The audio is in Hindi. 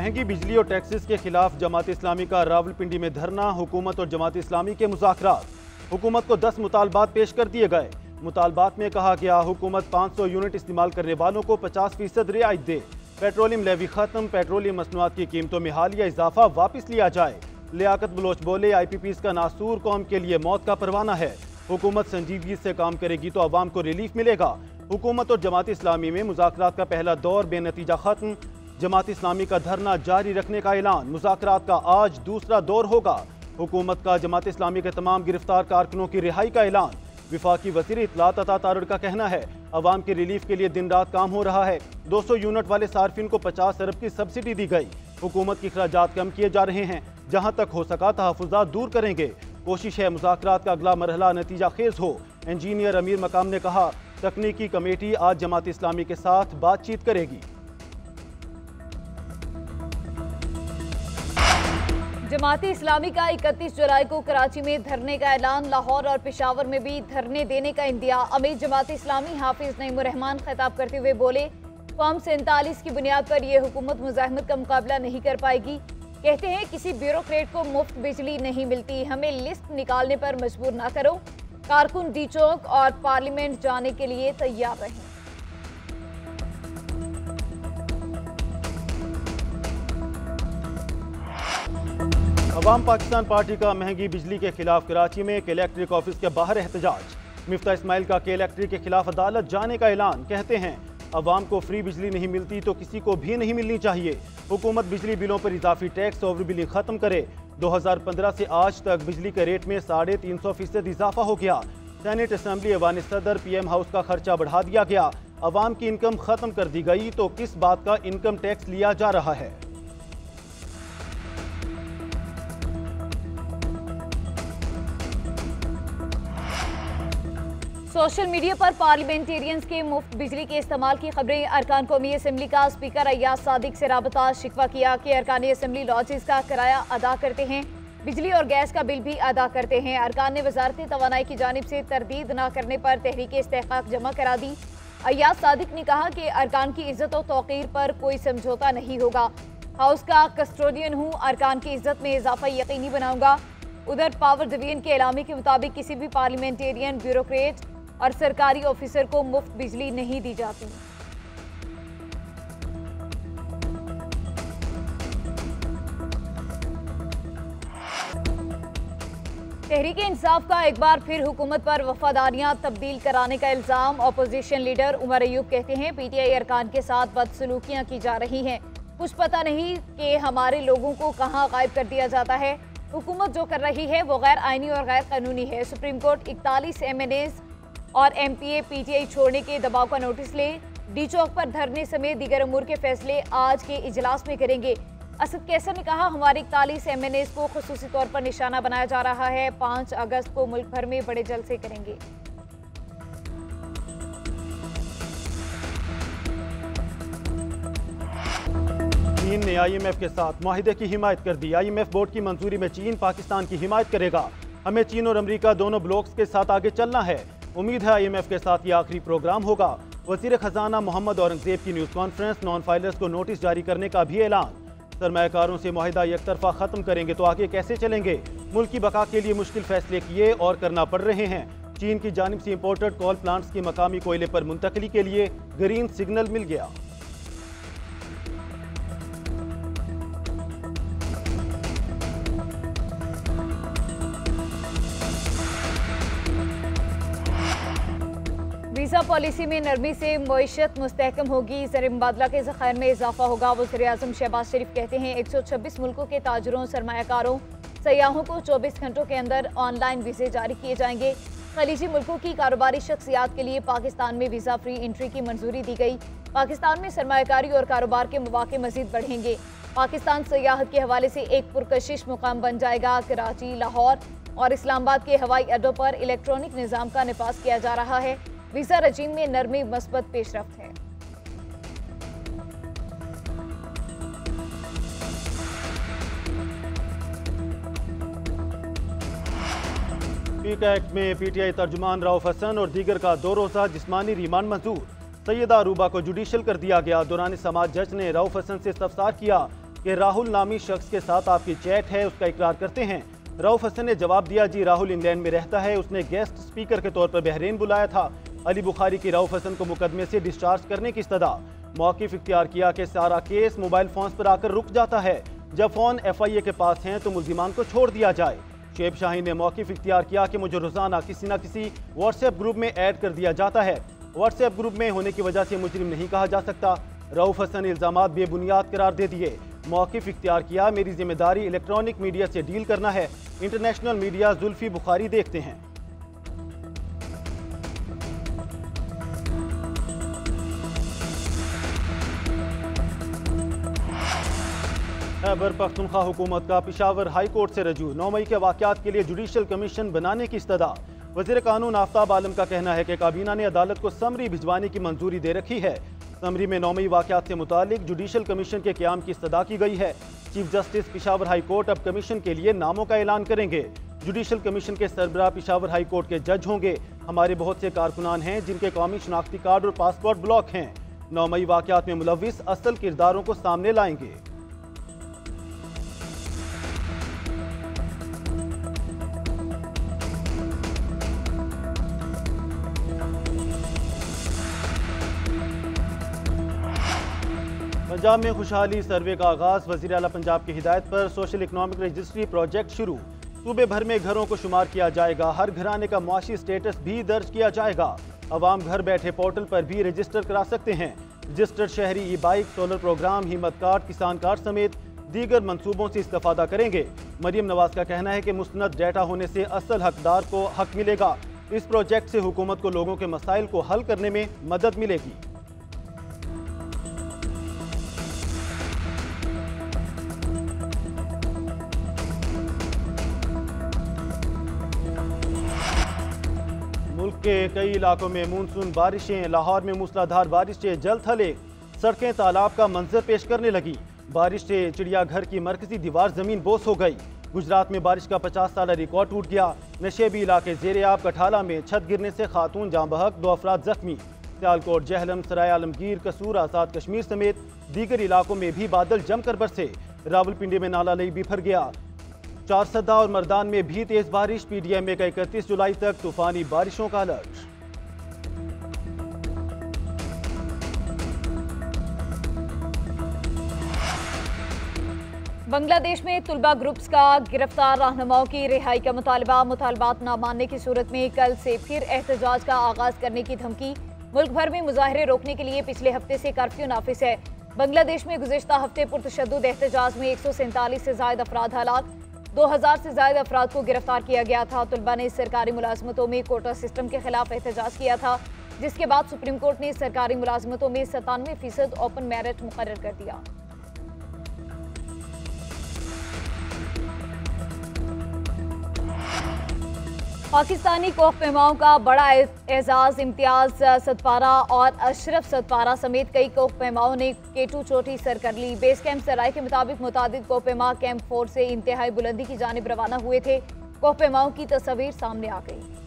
महंगी बिजली और टैक्सेस के खिलाफ जमात इस्लामी का रावलपिंडी में धरना। हुकूमत और जमात इस्लामी के मुज़ाकरात। हुकूमत को 10 मुतालबात पेश कर दिए गए। मुतालबात में कहा गया हुकूमत 500 यूनिट इस्तेमाल करने वालों को 50% रियायत दे। पेट्रोलियम लेवी खत्म। पेट्रोलियम मसनूआत की कीमतों में हालिया इजाफा वापस लिया जाए। लियाकत बलोच बोले IPPs का नासूर कौम के लिए मौत का परवाना है। हुकूमत संजीदगी से काम करेगी तो आवाम को रिलीफ मिलेगा। हुकूमत और जमात इस्लामी में मुज़ाकरात का पहला दौर बेनतीजा खत्म। जमात इस्लामी का धरना जारी रखने का ऐलान। मुज़ाकरात का आज दूसरा दौर होगा। हुकूमत का जमात इस्लामी के तमाम गिरफ्तार कारकुनों की रिहाई का ऐलान। विफाकी वज़ीर इत्तलात अता तारड़ का कहना है अवाम के रिलीफ के लिए दिन रात काम हो रहा है। 200 यूनिट वाले सार्फिन को 50 अरब की सब्सिडी दी गई। हुकूमत के अखराजात कम किए जा रहे हैं। जहाँ तक हो सका तहफ़्फ़ुज़ात दूर करेंगे। कोशिश है मुज़ाकरात का अगला मरहला नतीजा खेज हो। इंजीनियर अमीर मकाम ने कहा तकनीकी कमेटी आज जमात इस्लामी के साथ बातचीत करेगी। जमात इस्लामी का 31 जुलाई को कराची में धरने का ऐलान। लाहौर और पेशावर में भी धरने देने का इंदिया। अमीर जमात इस्लामी हाफिज नईमुर्रहमान खिताब करते हुए बोले फॉर्म 47 की बुनियाद पर यह हुकूमत मुजाहिमत का मुकाबला नहीं कर पाएगी। कहते हैं किसी ब्यूरोक्रेट को मुफ्त बिजली नहीं मिलती। हमें लिस्ट निकालने पर मजबूर ना करो। कारकुन डी चौक और पार्लियामेंट जाने के लिए तैयार रहें। अवाम पाकिस्तान पार्टी का महंगी बिजली के खिलाफ कराची में इलेक्ट्रिक ऑफिस के बाहर एहतजाज। मिफ्ता इस्माइल का इलेक्ट्रिक के खिलाफ अदालत जाने का ऐलान। कहते हैं अवाम को फ्री बिजली नहीं मिलती तो किसी को भी नहीं मिलनी चाहिए। हुकूमत बिजली बिलों पर इजाफी टैक्स ओवर बिलिंग खत्म करे। 2015 से आज तक बिजली के रेट में 350% इजाफा हो गया। सेनेट असेंबली ऐवान सदर PM हाउस का खर्चा बढ़ा दिया गया। अवाम की इनकम खत्म कर दी गई तो किस बात का इनकम टैक्स लिया जा रहा है। सोशल मीडिया पर पार्लियामेंटेरियंस के मुफ्त बिजली के इस्तेमाल की खबरें। अरकान कौमी असम्बली का स्पीकर अय्याज सादिक से राबता। शिकवा किया कि अरकान असम्बली लॉजेस का किराया अदा करते हैं, बिजली और गैस का बिल भी अदा करते हैं। अरकान ने वजारत तवानाई की जानिब से तरदीद न करने पर तहरीक इस्तेहकाक जमा करा दी। अय्याज सादिक ने कहा कि अरकान की इज्जत और तौकीर पर कोई समझौता नहीं होगा। हाउस का कस्टोडियन हूँ, अरकान की इज्जत में इजाफा यकीनी बनाऊंगा। उधर पावर डिवीजन के एलामी के मुताबिक किसी भी पार्लियामेंटेरियन, ब्यूरोक्रेट और सरकारी ऑफिसर को मुफ्त बिजली नहीं दी जाती। तहरीक इंसाफ का एक बार फिर हुकूमत पर वफादारियां तब्दील कराने का इल्जाम। अपोजिशन लीडर उमर अयूब कहते हैं PTI अरकान के साथ बदसलूकियां की जा रही हैं। कुछ पता नहीं कि हमारे लोगों को कहां गायब कर दिया जाता है। हुकूमत जो कर रही है वो गैर आईनी और गैर कानूनी है। सुप्रीम कोर्ट 41 MNAs और MPA PTI छोड़ने के दबाव का नोटिस ले। डी चौक पर धरने समेत दीगर अमूर के फैसले आज के इजलास में करेंगे। असद कैसर ने कहा हमारे 41 MNAs को खुसूसी तौर पर निशाना बनाया जा रहा है। 5 अगस्त को मुल्क भर में बड़े जलसे करेंगे। चीन ने IMF के साथ मुआहिदे की हिमायत कर दी। IMF बोर्ड की मंजूरी में चीन पाकिस्तान की हिमायत करेगा। हमें चीन और अमेरिका दोनों ब्लॉक्स के साथ आगे चलना है। उम्मीद है IMF के साथ ये आखिरी प्रोग्राम होगा। वज़ीर खजाना मोहम्मद औरंगजेब की न्यूज़ कॉन्फ्रेंस। नॉन फाइलर्स को नोटिस जारी करने का भी ऐलान। सरमायाकारों से मुआहिदा एक तरफा खत्म करेंगे तो आगे कैसे चलेंगे। मुल्क की बका के लिए मुश्किल फैसले किए और करना पड़ रहे हैं। चीन की जानिब से इंपोर्टेड कोल प्लांट्स की मकामी कोयले पर मुंतकली के लिए ग्रीन सिग्नल मिल गया। वीज़ा पॉलिसी में नरमी से मईशत मुस्तहकम होगी। ज़र मुबादला के ज़खायर में इजाफा होगा। वज़ीर आज़म शहबाज शरीफ कहते हैं 126 मुल्कों के ताजरों, सरमायाकारों, सयाहों को 24 घंटों के अंदर ऑनलाइन वीज़े जारी किए जाएंगे। खलीजी मुल्कों की कारोबारी शख्सियात के लिए पाकिस्तान में वीज़ा फ्री एंट्री की मंजूरी दी गई। पाकिस्तान में सरमायाकारी और कारोबार के मौके मज़ीद बढ़ेंगे। पाकिस्तान सयाहत के हवाले से एक पुरकशिश मुकाम बन जाएगा। कराची, लाहौर और इस्लामाबाद के हवाई अड्डों पर इलेक्ट्रॉनिक निज़ाम का नफाज किया जा रहा है। वीज़ा रजीम में नरमी मस्बत पेशरफ्त है। पीक एक्ट में PTI तर्जुमान रऊफ हसन और दीगर का 2 रोज़ा जिस्मानी रिमांड मंजूर। सैयदा अरूबा को जुडिशल कर दिया गया। दौरान समाज जज ने रऊफ हसन से इस्तफसार किया। कि राहुल नामी शख्स के साथ आपकी चैट है, उसका इकरार करते हैं। रऊफ हसन ने जवाब दिया, जी राहुल इंग्लैंड में रहता है, उसने गेस्ट स्पीकर के तौर पर बहरीन बुलाया था। अली बुखारी की रऊफ हसन को मुकदमे से डिस्चार्ज करने की इस्तदा। मौक़िफ़ इख्तियार किया कि सारा केस मोबाइल फोन पर आकर रुक जाता है। जब फोन FIA के पास हैं तो मुल्जिमान को छोड़ दिया जाए। शेब शाहीन ने मौक़िफ़ इख्तियार किया कि मुझे रोज़ाना किसी न किसी व्हाट्सएप ग्रुप में ऐड कर दिया जाता है। व्हाट्सएप ग्रुप में होने की वजह से मुजरिम नहीं कहा जा सकता। रऊफ हसन इल्ज़ामात बेबुनियाद करार दे दिए। मौक़िफ़ इख्तियार किया, मेरी जिम्मेदारी इलेक्ट्रॉनिक मीडिया से डील करना है। इंटरनेशनल मीडिया जुल्फ़ी बुखारी देखते हैं। खैबर पख्तूनख्वा हुकूमत का पेशावर हाई कोर्ट से रजू। 9 मई के वाक़यात के लिए जुडिशल कमीशन बनाने की इस्तदा। वज़ीर कानून आफ्ताब आलम का कहना है कि काबीना ने अदालत को समरी भिजवाने की मंजूरी दे रखी है। समरी में 9 मई वाक़यात से मुतालिक जुडिशल कमीशन के क़याम की इस्तदा की गई है। Chief justice Peshawar high court अब कमीशन के लिए नामों का ऐलान करेंगे। जुडिशल कमीशन के सरबराह पेशावर हाई कोर्ट के जज होंगे। हमारे बहुत से कारकुनान हैं जिनके कौमी शनाख्ती कार्ड और पासपोर्ट ब्लॉक हैं। 9 मई वाक़यात में मुलव्विस असल किरदारों को सामने लाएंगे। पंजाब में खुशहाली सर्वे का आगाज। वज़ीर आला पंजाब की हिदायत पर सोशल इकनॉमिक रजिस्ट्री प्रोजेक्ट शुरू। सूबे भर में घरों को शुमार किया जाएगा। हर घराने का मुआशी स्टेटस भी दर्ज किया जाएगा। अवाम घर बैठे पोर्टल पर भी रजिस्टर करा सकते हैं। रजिस्टर्ड शहरी ई बाइक, सोलर प्रोग्राम, हिम्मत कार्ड, किसान कार्ड समेत दीगर मंसूबों से इस्तेफादा करेंगे। मरियम नवाज का कहना है कि मुस्तनद डेटा होने से असल हकदार को हक मिलेगा। इस प्रोजेक्ट से हुकूमत को लोगों के मसाइल को हल करने में मदद मिलेगी। मुल्क के कई इलाकों में मानसून बारिशें। लाहौर में मूसलाधार बारिश से जल थले, सड़कें तालाब का मंजर पेश करने लगी। बारिश से चिड़ियाघर की मरकजी दीवार जमीन बोस हो गई। गुजरात में बारिश का 50 साल रिकॉर्ड टूट गया। नशेबी इलाके ज़ेर-ए-आब कठाला में छत गिरने से खातून जाँ बहक, 2 अफराद जख्मी। सियालकोट, जहलम, सराय आलमगीर, कसूर, आज़ाद कश्मीर समेत दीगर इलाकों में भी बादल जमकर बरसे। रावलपिंडी में नाला लई बिफर गया। चारसदा और मर्दान में भी तेज बारिश। PDMA का 31 जुलाई तक तूफानी बारिशों का अलर्ट। बांग्लादेश में तुलबा ग्रुप्स का गिरफ्तार रहनुमाओं की रिहाई का मुतालबात न मानने की सूरत में कल से फिर एहतजाज का आगाज करने की धमकी। मुल्क भर में मुजाहरे रोकने के लिए पिछले हफ्ते से कर्फ्यू नाफिज है। बांग्लादेश में गुज़िश्ता हफ्ते पुरतशद्दुद एहतजाज में 147 से ज़ायद अफराद हलाक, 2000 से ज़ायद अफराद को गिरफ्तार किया गया था। तुलबा ने सरकारी मुलाजमतों में कोटा सिस्टम के खिलाफ एहतजाज किया था, जिसके बाद सुप्रीम कोर्ट ने सरकारी मुलाजमतों में 97% ओपन मेरिट मुकर्रर कर दिया। पाकिस्तानी कोह पैमाओं का बड़ा एजाज इम्तियाज सतपारा और अशरफ सतपारा समेत कई कोह पैमाओं ने K2 चोटी सर कर ली। बेस कैंप सराय के मुताबिक मुतादिद कोह पैमा कैंप 4 से इंतहाई बुलंदी की जानिब रवाना हुए थे। कोह पैमाओं की तस्वीर सामने आ गई।